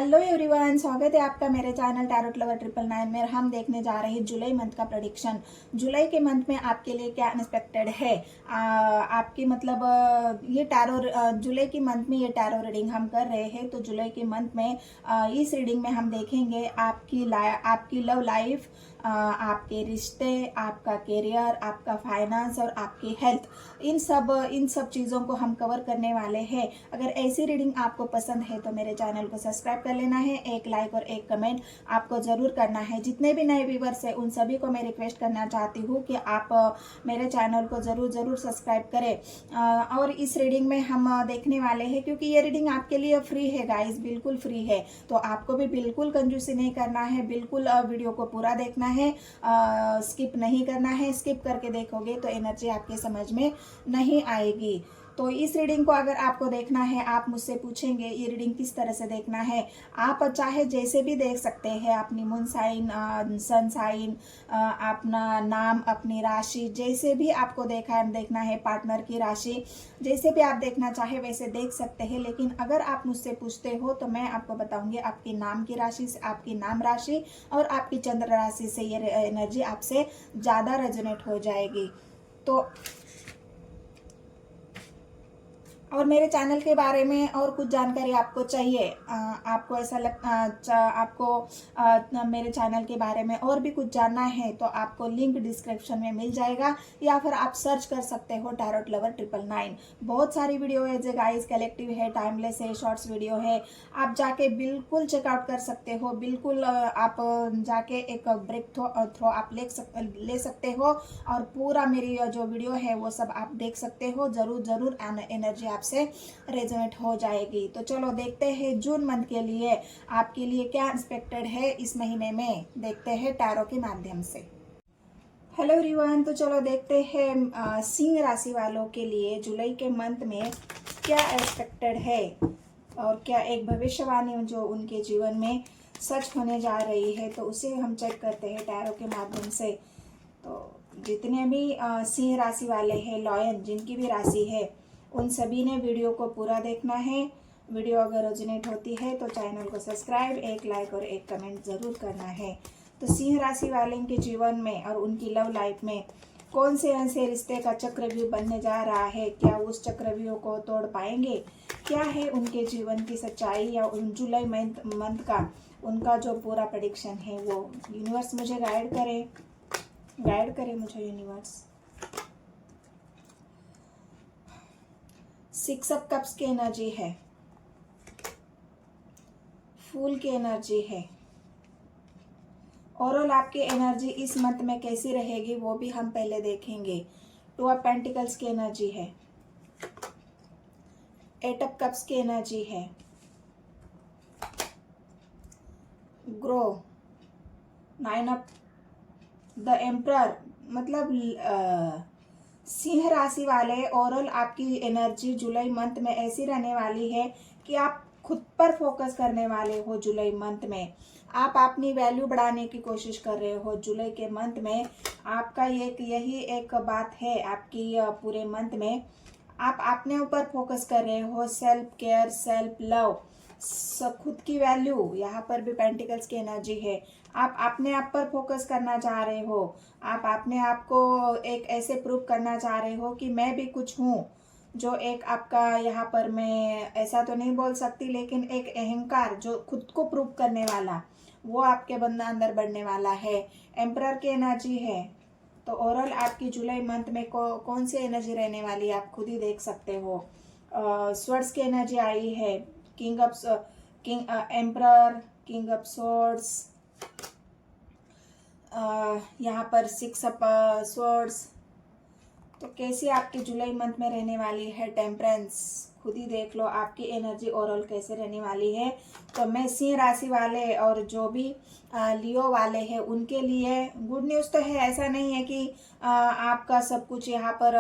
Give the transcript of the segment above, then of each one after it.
Hello everyone, स्वागत है आपका मेरे चैनल टैरोट लवर 999 में। हम देखने जा रहे हैं जुलाई मंथ का प्रेडिक्शन। जुलाई के मंथ में आपके लिए क्या अनएक्सपेक्टेड है। आपकी मतलब ये टैरो जुलाई के मंथ में ये टैरो रीडिंग हम कर रहे हैं। तो जुलाई के मंथ में इस रीडिंग में हम देखेंगे आपकी लव लाइफ, आपके रिश्ते, आपका करियर, आपका फाइनेंस और आपकी हेल्थ, इन सब चीज़ों को हम कवर करने वाले हैं। अगर ऐसी रीडिंग आपको पसंद है तो मेरे चैनल को सब्सक्राइब कर लेना है। एक लाइक और एक कमेंट आपको ज़रूर करना है। जितने भी नए व्यूवर्स हैं उन सभी को मैं रिक्वेस्ट करना चाहती हूँ कि आप मेरे चैनल को ज़रूर सब्सक्राइब करें। और इस रीडिंग में हम देखने वाले हैं, क्योंकि ये रीडिंग आपके लिए फ्री है गाइस, बिल्कुल फ्री है। तो आपको भी बिल्कुल कंजूसी नहीं करना है, बिल्कुल वीडियो को पूरा देखना है, स्किप नहीं करना है। स्किप करके देखोगे तो एनर्जी आपके समझ में नहीं आएगी। तो इस रीडिंग को अगर आपको देखना है, आप मुझसे पूछेंगे ये रीडिंग किस तरह से देखना है। आप चाहे जैसे भी देख सकते हैं, अपनी मून साइन, सन साइन, अपना नाम, अपनी राशि, जैसे भी आपको देखना है, पार्टनर की राशि, जैसे भी आप देखना चाहे वैसे देख सकते हैं। लेकिन अगर आप मुझसे पूछते हो तो मैं आपको बताऊंगी आपकी नाम की राशि से, आपकी नाम राशि और आपकी चंद्र राशि से ये एनर्जी आपसे ज़्यादा रेजोनेट हो जाएगी। तो और मेरे चैनल के बारे में और कुछ जानकारी आपको चाहिए, आपको ऐसा आपको मेरे चैनल के बारे में और भी कुछ जानना है तो आपको लिंक डिस्क्रिप्शन में मिल जाएगा, या फिर आप सर्च कर सकते हो टैरोट लवर 999। बहुत सारी वीडियो है जो गाइस कलेक्टिव है, टाइमलेस है, शॉर्ट्स वीडियो है। आप जाके बिल्कुल चेकआउट कर सकते हो, बिल्कुल आप जाके एक ब्रेक थ्रो आप ले सकते हो और पूरा मेरी जो वीडियो है वो सब आप देख सकते हो। जरूर एनर्जी से रेजोनेट हो जाएगी। तो चलो देखते हैं जून मंथ के लिए आपके लिए क्या एक्सपेक्टेड है इस महीने में, देखते हैं टैरो के माध्यम से। हेलो एवरीवन, तो चलो देखते हैं सिंह राशि वालों के लिए जुलाई के मंथ में क्या एक्सपेक्टेड है और क्या एक भविष्यवाणी जो उनके जीवन में सच होने जा रही है, तो उसे हम चेक करते हैं टैरो के माध्यम से। तो जितने भी सिंह राशि वाले हैं, लॉयन जिनकी भी राशि है, उन सभी ने वीडियो को पूरा देखना है। वीडियो अगर रेजोनेट होती है तो चैनल को सब्सक्राइब, एक लाइक और एक कमेंट ज़रूर करना है। तो सिंह राशि वाले के जीवन में और उनकी लव लाइफ में कौन से ऐसे रिश्ते का चक्रव्यूह बनने जा रहा है, क्या उस चक्रव्यूह को तोड़ पाएंगे, क्या है उनके जीवन की सच्चाई, या उन जुलाई मंथ का उनका जो पूरा प्रेडिक्शन है वो यूनिवर्स मुझे गाइड करे मुझे यूनिवर्स। 6 ऑफ कप्स की एनर्जी है, फूल की एनर्जी है। ओवरऑल आपकी एनर्जी इस मंथ में कैसी रहेगी वो भी हम पहले देखेंगे। 2 ऑफ पेंटिकल्स की एनर्जी है, 8 ऑफ कप्स की एनर्जी है, ग्रो, 9 ऑफ द एम्परर। मतलब सिंह राशि वाले ओवरऑल आपकी एनर्जी जुलाई मंथ में ऐसी रहने वाली है कि आप खुद पर फोकस करने वाले हो। जुलाई मंथ में आप अपनी वैल्यू बढ़ाने की कोशिश कर रहे हो। जुलाई के मंथ में आपका यही एक बात है आपकी पूरे मंथ में, आप अपने ऊपर फोकस कर रहे हो। सेल्फ केयर, सेल्फ लव, खुद की वैल्यू, यहाँ पर भी पेंटिकल्स की एनर्जी है। आप अपने आप पर फोकस करना चाह रहे हो। आप अपने आप को एक ऐसे प्रूव करना चाह रहे हो कि मैं भी कुछ हूँ। जो एक आपका यहाँ पर, मैं ऐसा तो नहीं बोल सकती, लेकिन एक अहंकार जो खुद को प्रूव करने वाला, वो आपके अंदर बढ़ने वाला है। एम्परर की एनर्जी है। तो ओवरऑल आपकी जुलाई मंथ में कौन सी एनर्जी रहने वाली है आप खुद ही देख सकते हो। स्वर्ड्स की एनर्जी आई है, एम्परर, किंग ऑफ स्वॉर्ड्स, यहाँ पर 6 ऑफ स्वॉर्ड्स। तो कैसी आपकी जुलाई मंथ में रहने वाली है टेम्परेंस, खुद ही देख लो आपकी एनर्जी ओवरऑल कैसे रहने वाली है। तो मैं सिंह राशि वाले और जो भी लियो वाले हैं उनके लिए गुड न्यूज़ तो है। ऐसा नहीं है कि आपका सब कुछ यहाँ पर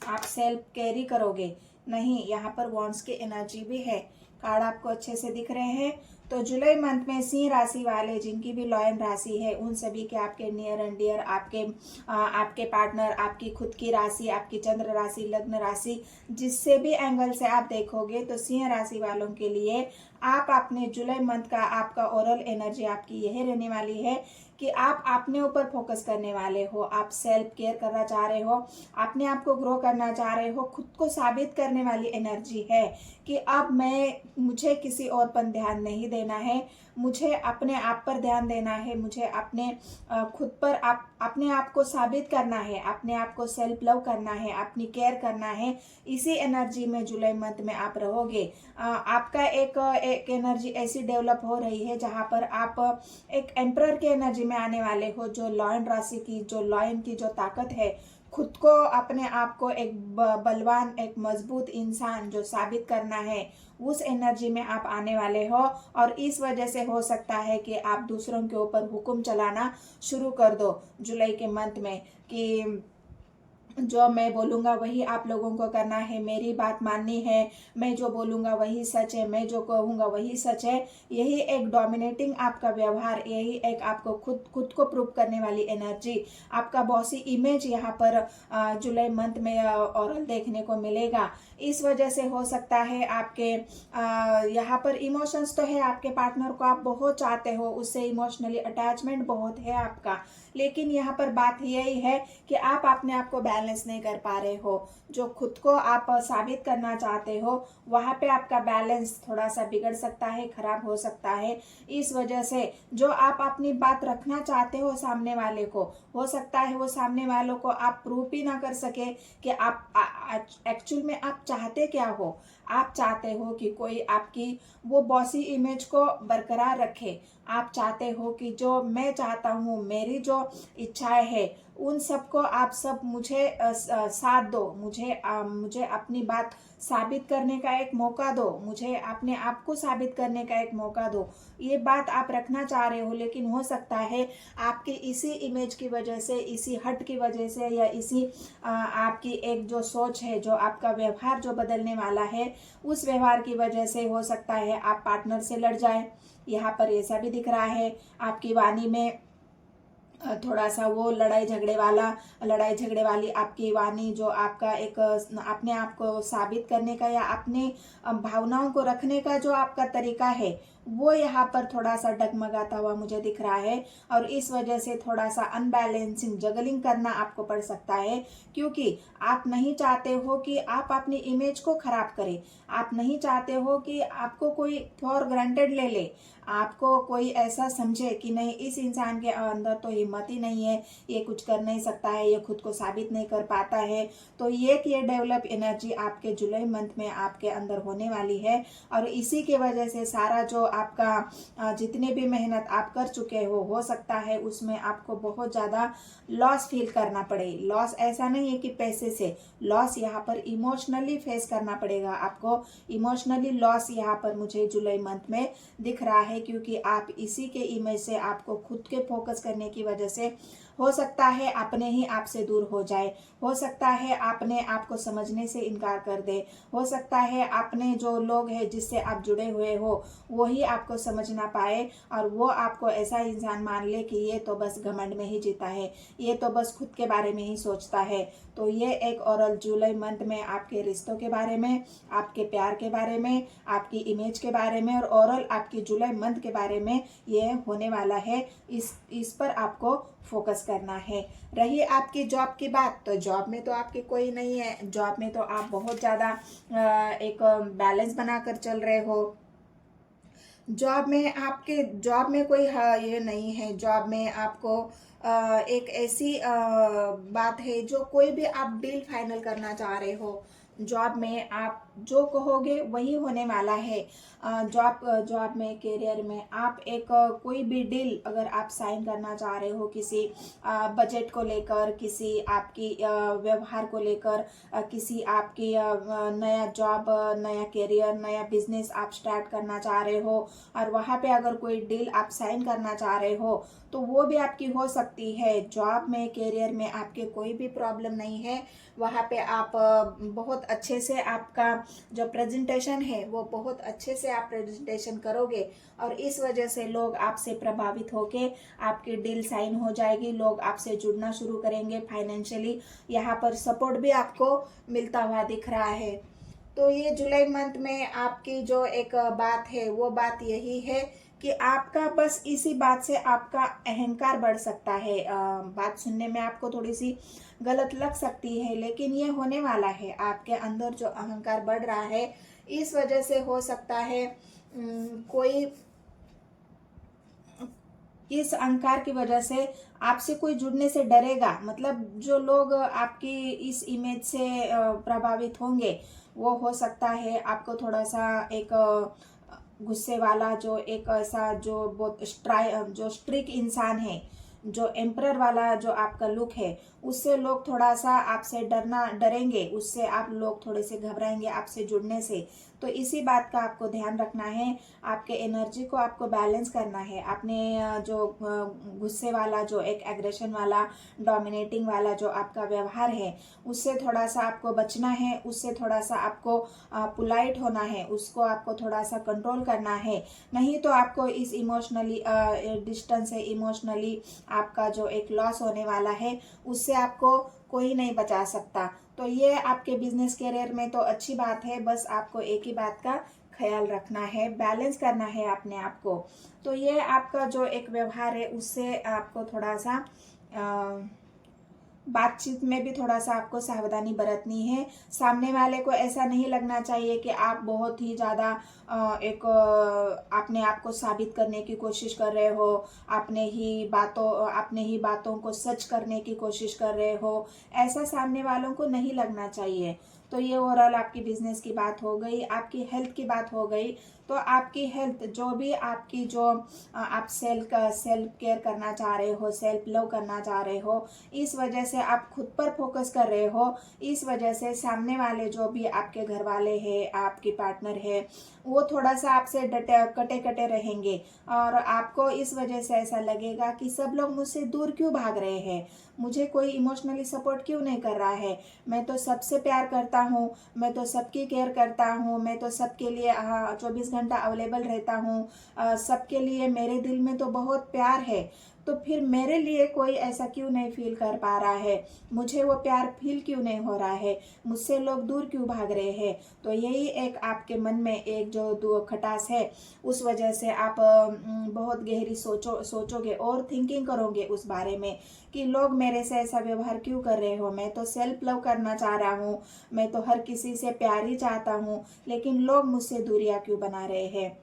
आप सेल्फ कैरी करोगे, नहीं, यहाँ पर वॉन्ड्स की एनर्जी भी है। कार्ड आपको अच्छे से दिख रहे हैं। तो जुलाई मंथ में सिंह राशि वाले जिनकी भी लॉयन राशि है उन सभी के आपके नियर एंड डियर, आपके पार्टनर, आपकी खुद की राशि, आपकी चंद्र राशि, लग्न राशि, जिससे भी एंगल से आप देखोगे तो सिंह राशि वालों के लिए आप अपने जुलाई मंथ का आपका ओवरऑल एनर्जी आपकी यही रहने वाली है कि आप अपने ऊपर फोकस करने वाले हो, आप सेल्फ केयर करना चाह रहे हो, अपने आप को ग्रो करना चाह रहे हो, खुद को साबित करने वाली एनर्जी है कि अब मुझे किसी और पर ध्यान नहीं देना है, मुझे अपने आप पर ध्यान देना है, मुझे अपने खुद पर अपने आप को साबित करना है, अपने आप को सेल्फ लव करना है, अपनी केयर करना है। इसी एनर्जी में जुलाई मंथ में आप रहोगे। आपका एक एनर्जी ऐसी डेवलप हो रही है जहां पर आप एक एम्परर के एनर्जी में आने वाले हो। जो लॉयन राशि की, जो लॉयन की जो ताकत है, खुद को, अपने आप को एक बलवान, एक मजबूत इंसान जो साबित करना है, उस एनर्जी में आप आने वाले हो। और इस वजह से हो सकता है कि आप दूसरों के ऊपर हुक्म चलाना शुरू कर दो जुलाई के मंथ में कि जो मैं बोलूँगा वही आप लोगों को करना है, मेरी बात माननी है, मैं जो बोलूँगा वही सच है, मैं जो कहूँगा वही सच है। यही एक डोमिनेटिंग आपका व्यवहार, यही एक आपको खुद को प्रूव करने वाली एनर्जी, आपका बॉसी इमेज यहाँ पर जुलाई मंथ में ओरल देखने को मिलेगा। इस वजह से हो सकता है आपके यहाँ पर इमोशंस तो है, आपके पार्टनर को आप बहुत चाहते हो, उससे इमोशनली अटैचमेंट बहुत है आपका, लेकिन यहाँ पर बात यही है कि आप अपने आप को बैलेंस नहीं कर पा रहे हो। जो खुद को आप साबित करना चाहते हो वहाँ पे आपका बैलेंस थोड़ा सा बिगड़ सकता है, खराब हो सकता है। इस वजह से जो आप अपनी बात रखना चाहते हो सामने वाले को, हो सकता है वो सामने वालों को आप प्रूफ ही ना कर सके कि आप एक्चुअल में आप चाहते क्या हो। आप चाहते हो कि कोई आपकी वो बॉसी इमेज को बरकरार रखे, आप चाहते हो कि जो मैं चाहता हूँ, मेरी जो इच्छाएं है, उन सबको आप सब मुझे साथ दो, मुझे अपनी बात साबित करने का एक मौका दो, मुझे अपने आप को साबित करने का एक मौका दो। ये बात आप रखना चाह रहे हो, लेकिन हो सकता है आपकी इसी इमेज की वजह से, इसी हट की वजह से, या इसी आपकी एक जो सोच है, जो आपका व्यवहार जो बदलने वाला है, उस व्यवहार की वजह से हो सकता है आप पार्टनर से लड़ जाए। यहाँ पर ऐसा भी दिख रहा है आपकी वाणी में थोड़ा सा वो लड़ाई झगड़े वाली आपकी वाणी, जो आपका एक अपने आप को साबित करने का या अपने भावनाओं को रखने का जो आपका तरीका है, वो यहाँ पर थोड़ा सा डगमगाता हुआ मुझे दिख रहा है। और इस वजह से थोड़ा सा अनबैलेंसिंग जगलिंग करना आपको पड़ सकता है, क्योंकि आप नहीं चाहते हो कि आप अपनी इमेज को खराब करें, आप नहीं चाहते हो कि आपको कोई फॉर ग्रांटेड ले ले, आपको कोई ऐसा समझे कि नहीं, इस इंसान के अंदर तो हिम्मत ही नहीं है, ये कुछ कर नहीं सकता है, ये खुद को साबित नहीं कर पाता है। तो ये डेवलप एनर्जी आपके जुलाई मंथ में आपके अंदर होने वाली है। और इसी के वजह से सारा जो आपका जितने भी मेहनत आप कर चुके हो सकता है उसमें आपको बहुत ज़्यादा लॉस फील करना पड़े। लॉस ऐसा नहीं है कि पैसे से, लॉस यहाँ पर इमोशनली फेस करना पड़ेगा आपको। इमोशनली लॉस यहाँ पर मुझे जुलाई मंथ में दिख रहा है, क्योंकि आप इसी के इमेज से, आपको खुद के फोकस करने की वजह से हो सकता है अपने ही आप से दूर हो जाए, हो सकता है अपने आप को समझने से इनकार कर दे, हो सकता है अपने जो लोग हैं जिससे आप जुड़े हुए हो वही आपको समझ ना पाए, और वो आपको ऐसा इंसान मान ले कि ये तो बस घमंड में ही जीता है, ये तो बस खुद के बारे में ही सोचता है। तो ये एक ओरल जुलाई मंथ में आपके रिश्तों के बारे में, आपके प्यार के बारे में, आपकी इमेज के बारे में, और ओरल आपकी जुलाई मंथ के बारे में ये होने वाला है। इस पर आपको फोकस करना है। रही आपकी जॉब की बात, तो जॉब में तो आपके कोई नहीं है, जॉब में तो आप बहुत ज़्यादा एक बैलेंस बनाकर चल रहे हो। जॉब में कोई ये नहीं है। जॉब में आपको एक ऐसी बात है, जो कोई भी आप डील फाइनल करना चाह रहे हो, जॉब में आप जो कहोगे वही होने वाला है। जॉब में, करियर में आप एक कोई भी डील अगर आप साइन करना चाह रहे हो, किसी बजट को लेकर, किसी आपकी व्यवहार को लेकर, किसी आपकी नया जॉब, नया करियर, नया बिजनेस आप स्टार्ट करना चाह रहे हो, और वहाँ पे अगर कोई डील आप साइन करना चाह रहे हो तो वो भी आपकी हो सकती है। जॉब में, करियर में आपके कोई भी प्रॉब्लम नहीं है, वहाँ पे आप बहुत अच्छे से आपका जो प्रेजेंटेशन है वो बहुत अच्छे से आप प्रेजेंटेशन करोगे, और इस वजह से लोग आपसे प्रभावित होके आपकी डील साइन हो जाएगी, लोग आपसे जुड़ना शुरू करेंगे। फाइनेंशियली यहाँ पर सपोर्ट भी आपको मिलता हुआ दिख रहा है। तो ये जुलाई मंथ में आपकी जो एक बात है वो बात यही है कि आपका बस इसी बात से आपका अहंकार बढ़ सकता है। बात सुनने में आपको थोड़ी सी गलत लग सकती है, लेकिन ये होने वाला है। आपके अंदर जो अहंकार बढ़ रहा है, इस वजह से हो सकता है कोई इस अहंकार की वजह से आपसे कोई जुड़ने से डरेगा। मतलब जो लोग आपकी इस इमेज से प्रभावित होंगे, वो हो सकता है आपको थोड़ा सा एक गुस्से वाला, जो एक ऐसा जो बहुत जो स्ट्रिक्ट इंसान है, जो एम्परर वाला जो आपका लुक है, उससे लोग थोड़ा सा आपसे डरेंगे, उससे आप लोग थोड़े से घबराएंगे आपसे जुड़ने से। तो इसी बात का आपको ध्यान रखना है। आपके एनर्जी को आपको बैलेंस करना है। आपने जो गुस्से वाला, जो एक एग्रेशन वाला, डोमिनेटिंग वाला जो आपका व्यवहार है, उससे थोड़ा सा आपको बचना है। उससे थोड़ा सा आपको पोलाइट होना है, उसको आपको थोड़ा सा कंट्रोल करना है। नहीं तो आपको इस इमोशनली डिस्टेंस से इमोशनली आपका जो एक लॉस होने वाला है, उससे आपको कोई नहीं बचा सकता। तो ये आपके बिजनेस करियर में तो अच्छी बात है, बस आपको एक ही बात का ख्याल रखना है, बैलेंस करना है अपने आप को। तो ये आपका जो एक व्यवहार है, उससे आपको थोड़ा सा बातचीत में भी थोड़ा सा आपको सावधानी बरतनी है। सामने वाले को ऐसा नहीं लगना चाहिए कि आप बहुत ही ज़्यादा अपने आप को साबित करने की कोशिश कर रहे हो, अपने ही बातों को सच करने की कोशिश कर रहे हो। ऐसा सामने वालों को नहीं लगना चाहिए। तो ये ओवरऑल आपकी बिजनेस की बात हो गई। आपकी हेल्थ की बात हो गई। तो आपकी हेल्थ जो भी आपकी जो आप सेल्फ केयर करना चाह रहे हो, सेल्फ लव करना चाह रहे हो, इस वजह से आप खुद पर फोकस कर रहे हो। इस वजह से सामने वाले जो भी आपके घर वाले हैं, आपके पार्टनर है, वो थोड़ा सा आपसे कटे कटे रहेंगे, और आपको इस वजह से ऐसा लगेगा कि सब लोग मुझसे दूर क्यों भाग रहे हैं, मुझे कोई इमोशनली सपोर्ट क्यों नहीं कर रहा है। मैं तो सबसे प्यार करता हूँ, मैं तो सबकी केयर करता हूँ, मैं तो सबके लिए 24 घंटा अवेलेबल रहता हूँ, सबके लिए मेरे दिल में तो बहुत प्यार है। तो फिर मेरे लिए कोई ऐसा क्यों नहीं फील कर पा रहा है, मुझे वो प्यार फील क्यों नहीं हो रहा है, मुझसे लोग दूर क्यों भाग रहे हैं। तो यही एक आपके मन में एक जो खटास है, उस वजह से आप बहुत गहरी सोचोगे और थिंकिंग करोगे उस बारे में कि लोग मेरे से ऐसा व्यवहार क्यों कर रहे हो। मैं तो सेल्फ लव करना चाह रहा हूँ, मैं तो हर किसी से प्यार ही चाहता हूँ, लेकिन लोग मुझसे दूरियां क्यों बना रहे हैं,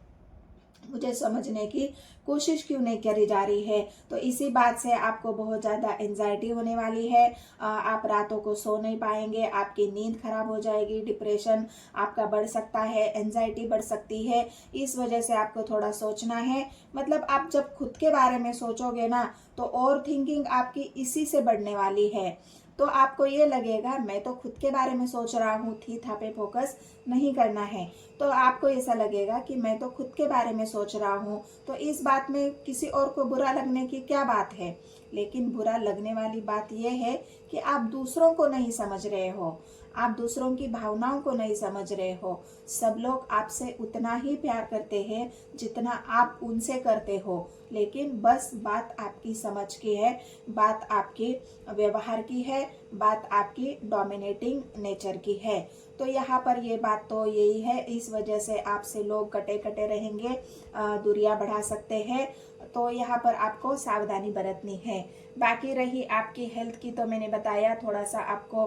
मुझे समझने की कोशिश क्यों नहीं करी जा रही है। तो इसी बात से आपको बहुत ज़्यादा एंजाइटी होने वाली है। आप रातों को सो नहीं पाएंगे, आपकी नींद खराब हो जाएगी, डिप्रेशन आपका बढ़ सकता है, एंजाइटी बढ़ सकती है। इस वजह से आपको थोड़ा सोचना है। मतलब आप जब खुद के बारे में सोचोगे ना, तो ओवर थिंकिंग आपकी इसी से बढ़ने वाली है। तो आपको ये लगेगा मैं तो खुद के बारे में सोच रहा हूँ, थी था पे फोकस नहीं करना है। तो आपको ऐसा लगेगा कि मैं तो खुद के बारे में सोच रहा हूँ, तो इस बात में किसी और को बुरा लगने की क्या बात है। लेकिन बुरा लगने वाली बात यह है कि आप दूसरों को नहीं समझ रहे हो, आप दूसरों की भावनाओं को नहीं समझ रहे हो। सब लोग आपसे उतना ही प्यार करते हैं जितना आप उनसे करते हो, लेकिन बस बात आपकी समझ की है, बात आपकी व्यवहार की है, बात आपकी डोमिनेटिंग नेचर की है। तो यहाँ पर ये बात तो यही है, इस वजह से आपसे लोग कटे कटे रहेंगे, दूरियां बढ़ा सकते हैं। तो यहाँ पर आपको सावधानी बरतनी है। बाकी रही आपकी हेल्थ की, तो मैंने बताया थोड़ा सा आपको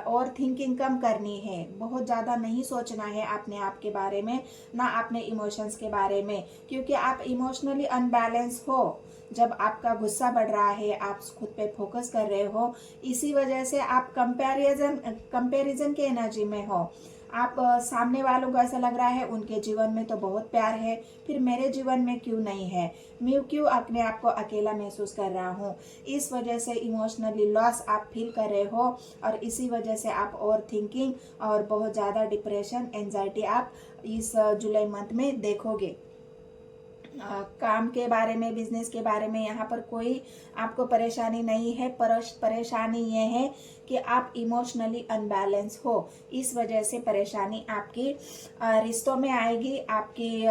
और थिंकिंग कम करनी है, बहुत ज़्यादा नहीं सोचना है अपने आप के बारे में, ना अपने इमोशंस के बारे में, क्योंकि आप इमोशनली अनबैलेंस हो। जब आपका गुस्सा बढ़ रहा है, आप खुद पे फोकस कर रहे हो, इसी वजह से आप कंपैरिजन के एनर्जी में हो। आप सामने वालों को ऐसा लग रहा है उनके जीवन में तो बहुत प्यार है, फिर मेरे जीवन में क्यों नहीं है, मैं क्यों अपने आप को अकेला महसूस कर रहा हूँ। इस वजह से इमोशनली लॉस आप फील कर रहे हो, और इसी वजह से आप ओवर थिंकिंग और बहुत ज़्यादा डिप्रेशन, एंजाइटी आप इस जुलाई मंथ में देखोगे। काम के बारे में, बिजनेस के बारे में यहाँ पर कोई आपको परेशानी नहीं है। परेशानी ये है कि आप इमोशनली अनबैलेंस हो। इस वजह से परेशानी आपकी रिश्तों में आएगी, आपकी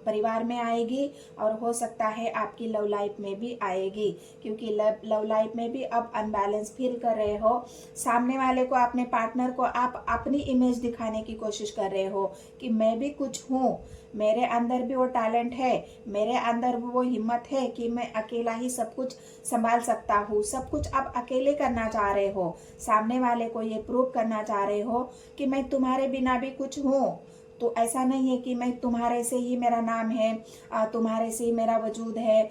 परिवार में आएगी, और हो सकता है आपकी लव लाइफ में भी आएगी, क्योंकि लव लाइफ में भी अब अनबैलेंस फील कर रहे हो। सामने वाले को, अपने पार्टनर को आप अपनी इमेज दिखाने की कोशिश कर रहे हो कि मैं भी कुछ हूँ, मेरे अंदर भी वो टैलेंट है, मेरे अंदर भी वो हिम्मत है कि मैं अकेला ही सब कुछ संभाल सकता हूँ। सब कुछ आप अकेले करना चाह रहे हो, सामने वाले को ये प्रूव करना चाह रहे हो कि मैं तुम्हारे बिना भी कुछ हूँ। तो ऐसा नहीं है कि मैं तुम्हारे से ही मेरा नाम है, तुम्हारे से ही मेरा वजूद है,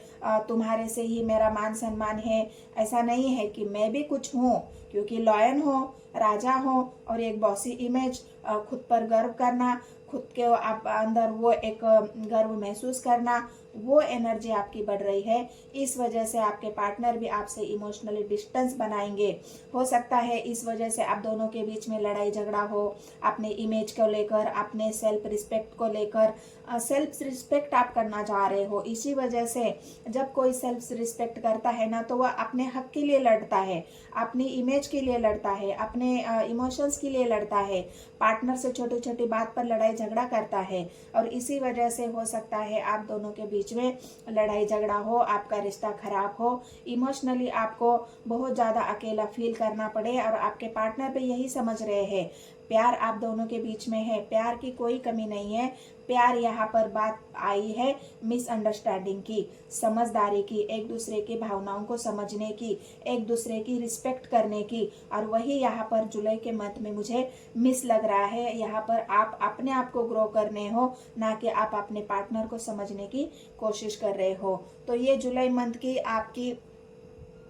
तुम्हारे से ही मेरा मान सम्मान है। ऐसा नहीं है कि मैं भी कुछ हूँ, क्योंकि लॉयन हो, राजा हो, और एक बॉसी इमेज, खुद पर गर्व करना, खुद के आप अंदर वो एक गर्व महसूस करना, वो एनर्जी आपकी बढ़ रही है। इस वजह से आपके पार्टनर भी आपसे इमोशनली डिस्टेंस बनाएंगे। हो सकता है इस वजह से आप दोनों के बीच में लड़ाई झगड़ा हो, अपने इमेज को लेकर, अपने सेल्फ रिस्पेक्ट को लेकर। सेल्फ रिस्पेक्ट आप करना चाह रहे हो, इसी वजह से जब कोई सेल्फ रिस्पेक्ट करता है ना, तो वह अपने हक के लिए लड़ता है, अपनी इमेज के लिए लड़ता है, अपने इमोशंस के लिए लड़ता है, पार्टनर से छोटी छोटी बात पर लड़ाई झगड़ा करता है। और इसी वजह से हो सकता है आप दोनों के बीच में लड़ाई झगड़ा हो, आपका रिश्ता खराब हो, इमोशनली आपको बहुत ज़्यादा अकेला फील करना पड़े। और आपके पार्टनर भी यही समझ रहे हैं, प्यार आप दोनों के बीच में है, प्यार की कोई कमी नहीं है। प्यार यहाँ पर बात आई है मिसअंडरस्टैंडिंग की, समझदारी की, एक दूसरे की भावनाओं को समझने की, एक दूसरे की रिस्पेक्ट करने की। और वही यहाँ पर जुलाई के मंथ में मुझे मिस लग रहा है। यहाँ पर आप अपने आप को ग्रो करने हो, ना कि आप अपने पार्टनर को समझने की कोशिश कर रहे हो। तो ये जुलाई मंथ की आपकी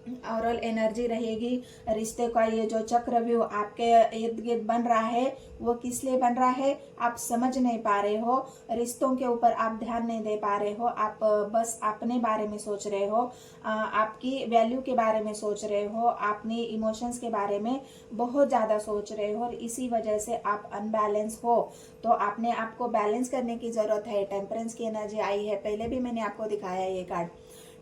ओवरऑल एनर्जी रहेगी। रिश्ते का ये जो चक्रव्यूह आपके इर्द गिर्द बन रहा है, वो किस लिए बन रहा है आप समझ नहीं पा रहे हो। रिश्तों के ऊपर आप ध्यान नहीं दे पा रहे हो, आप बस अपने बारे में सोच रहे हो, आपकी वैल्यू के बारे में सोच रहे हो, अपने इमोशंस के बारे में बहुत ज़्यादा सोच रहे हो, और इसी वजह से आप अनबैलेंस हो। तो आपने आपको बैलेंस करने की ज़रूरत है। टेम्परेंस की एनर्जी आई है, पहले भी मैंने आपको दिखाया ये कार्ड,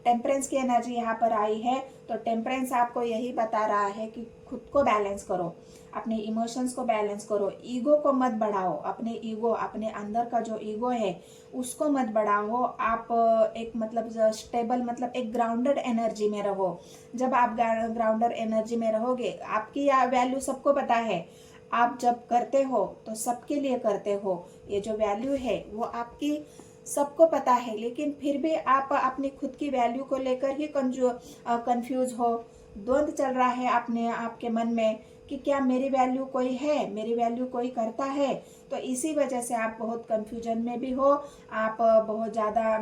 टेम्परेंस की एनर्जी यहाँ पर आई है। तो टेम्परेंस आपको यही बता रहा है कि खुद को बैलेंस करो, अपने इमोशंस को बैलेंस करो, ईगो को मत बढ़ाओ। अपने ईगो, अपने अंदर का जो ईगो है उसको मत बढ़ाओ। आप एक मतलब स्टेबल, मतलब एक ग्राउंडेड एनर्जी में रहो। जब आप ग्राउंडेड एनर्जी में रहोगे, आपकी वैल्यू सबको पता है। आप जब करते हो तो सबके लिए करते हो, ये जो वैल्यू है वो आपकी सबको पता है। लेकिन फिर भी आप अपनी खुद की वैल्यू को लेकर ही कंफ्यूज हो, द्वंद चल रहा है अपने आपके मन में कि क्या मेरी वैल्यू कोई है, मेरी वैल्यू कोई करता है। तो इसी वजह से आप बहुत कंफ्यूजन में भी हो, आप बहुत ज़्यादा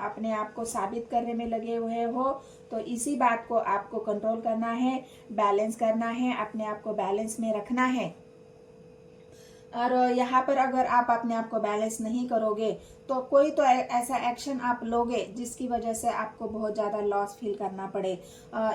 अपने आप को साबित करने में लगे हुए हो। तो इसी बात को आपको कंट्रोल करना है, बैलेंस करना है, अपने आप को बैलेंस में रखना है। और यहाँ पर अगर आप अपने आप को बैलेंस नहीं करोगे तो कोई तो ऐसा एक्शन आप लोगे जिसकी वजह से आपको बहुत ज़्यादा लॉस फील करना पड़े।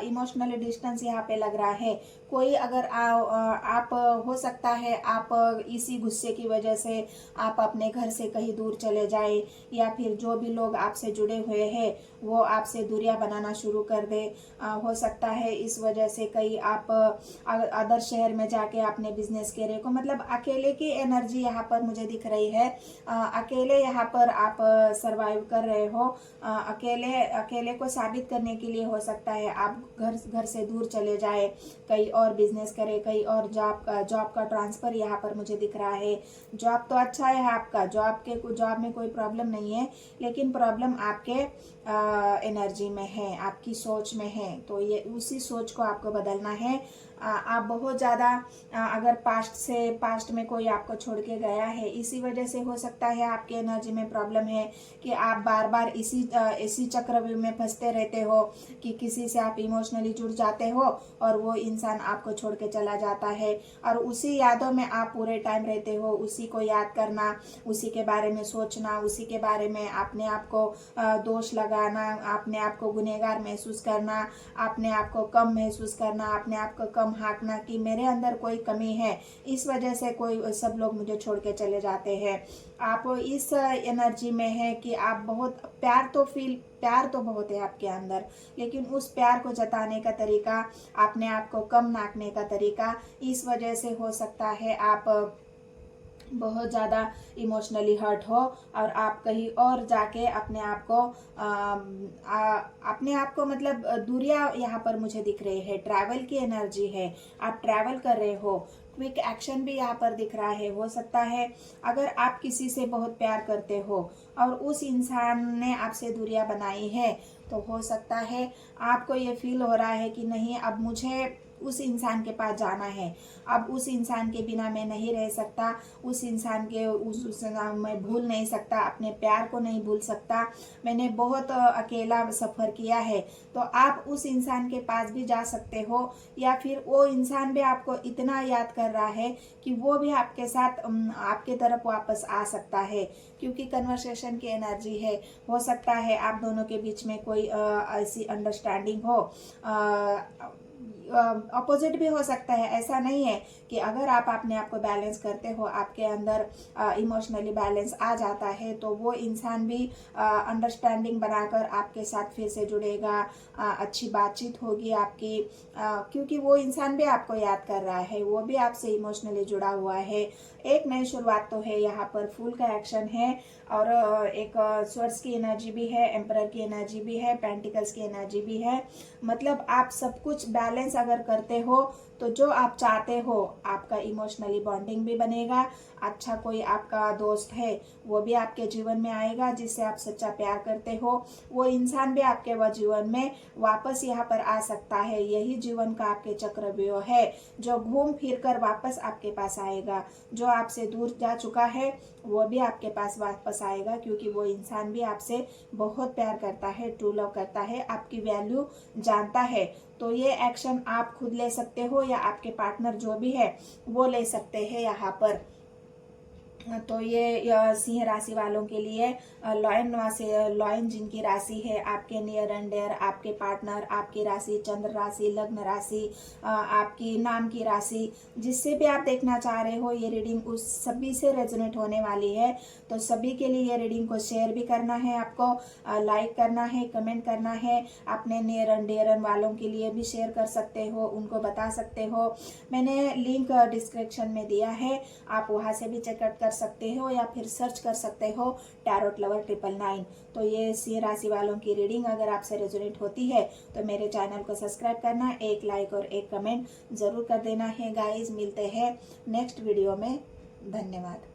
इमोशनली डिस्टेंस यहाँ पे लग रहा है। कोई अगर आप हो सकता है आप इसी गुस्से की वजह से आप अपने घर से कहीं दूर चले जाए, या फिर जो भी लोग आपसे जुड़े हुए हैं वो आपसे दूरियां बनाना शुरू कर दे। हो सकता है इस वजह से कहीं आप अदर शहर में जाके अपने बिजनेस करियर को, मतलब अकेले की एनर्जी यहाँ पर मुझे दिख रही है। अकेले यहाँ पर आप सरवाइव कर रहे हो। अकेले को साबित करने के लिए हो सकता है आप घर से दूर चले जाए, कहीं और बिजनेस करे, कहीं और जॉब का ट्रांसफर यहाँ पर मुझे दिख रहा है। जॉब तो अच्छा है आपका, जॉब में कोई प्रॉब्लम नहीं है, लेकिन प्रॉब्लम आपके एनर्जी में है, आपकी सोच में है। तो ये उसी सोच को आपको बदलना है। आप बहुत ज़्यादा अगर पास्ट में कोई आपको छोड़ के गया है, इसी वजह से हो सकता है आपके एनर्जी में प्रॉब्लम है कि आप बार बार इसी चक्रव्यूह में फंसते रहते हो कि किसी से आप इमोशनली जुड़ जाते हो और वो इंसान आपको छोड़ के चला जाता है, और उसी यादों में आप पूरे टाइम रहते हो। उसी को याद करना, उसी के बारे में सोचना, उसी के बारे में अपने आप को दोष लगाना, अपने आप को गुनहगार महसूस करना, अपने आप को कम महसूस करना, अपने आप को कम दम हाँकना कि मेरे अंदर कोई कमी है, इस वजह से कोई सब लोग मुझे छोड़ के चले जाते हैं। आप इस एनर्जी में है कि आप बहुत प्यार तो बहुत है आपके अंदर, लेकिन उस प्यार को जताने का तरीका, अपने आप को कम नाकने का तरीका, इस वजह से हो सकता है आप बहुत ज़्यादा इमोशनली हर्ट हो और आप कहीं और जाके अपने आप को मतलब दूरियां यहाँ पर मुझे दिख रही है। ट्रैवल की एनर्जी है, आप ट्रैवल कर रहे हो। क्विक एक्शन भी यहाँ पर दिख रहा है। हो सकता है अगर आप किसी से बहुत प्यार करते हो और उस इंसान ने आपसे दूरियां बनाई है, तो हो सकता है आपको ये फील हो रहा है कि नहीं, अब मुझे उस इंसान के पास जाना है, अब उस इंसान के बिना मैं नहीं रह सकता, उस इंसान के उस मैं भूल नहीं सकता, अपने प्यार को नहीं भूल सकता, मैंने बहुत अकेला सफ़र किया है। तो आप उस इंसान के पास भी जा सकते हो, या फिर वो इंसान भी आपको इतना याद कर रहा है कि वो भी आपके साथ आपके तरफ वापस आ सकता है, क्योंकि कन्वर्सेशन की एनर्जी है। हो सकता है आप दोनों के बीच में कोई ऐसी अंडरस्टैंडिंग हो, अपोजिट भी हो सकता है। ऐसा नहीं है कि अगर आप अपने आप को बैलेंस करते हो, आपके अंदर इमोशनली बैलेंस आ जाता है, तो वो इंसान भी अंडरस्टैंडिंग बनाकर आपके साथ फिर से जुड़ेगा, अच्छी बातचीत होगी आपकी, क्योंकि वो इंसान भी आपको याद कर रहा है, वो भी आपसे इमोशनली जुड़ा हुआ है। एक नई शुरुआत तो है, यहाँ पर फूल का एक्शन है और एक स्वर्ड्स की एनर्जी भी है, एम्परर की एनर्जी भी है, पेंटिकल्स की एनर्जी भी है। मतलब आप सब कुछ बैलेंस अगर करते हो तो जो आप चाहते हो, आपका इमोशनली बॉन्डिंग भी बनेगा, अच्छा कोई आपका दोस्त है वो भी आपके जीवन में आएगा जिससे आप सच्चा प्यार करते हो, वो इंसान भी आपके जीवन में वापस यहाँ पर आ सकता है। यही जीवन का आपके चक्रव्यूह है जो घूम फिर कर वापस आपके पास आएगा। जो आपसे दूर जा चुका है वो भी आपके पास वापस आएगा, क्योंकि वो इंसान भी आपसे बहुत प्यार करता है, ट्रू लव करता है, आपकी वैल्यू जानता है। तो ये एक्शन आप खुद ले सकते हो या आपके पार्टनर जो भी है वो ले सकते हैं यहाँ पर। तो ये सिंह राशि वालों के लिए लॉयन जिनकी राशि है, आपके नियर एंड डियर, आपके पार्टनर, आपकी राशि, चंद्र राशि, लग्न राशि, आपकी नाम की राशि, जिससे भी आप देखना चाह रहे हो, ये रीडिंग उस सभी से रेजोनेट होने वाली है। तो सभी के लिए ये रीडिंग को शेयर भी करना है, आपको लाइक करना है, कमेंट करना है, अपने नियर एंड डियर वालों के लिए भी शेयर कर सकते हो, उनको बता सकते हो। मैंने लिंक डिस्क्रिप्शन में दिया है, आप वहाँ से भी चेकआउट कर सकते हो या फिर सर्च कर सकते हो टैरोट लवर 999। तो ये सिंह राशि वालों की रीडिंग अगर आपसे रेजोनेट होती है तो मेरे चैनल को सब्सक्राइब करना, एक लाइक और एक कमेंट जरूर कर देना है गाइस। मिलते हैं नेक्स्ट वीडियो में, धन्यवाद।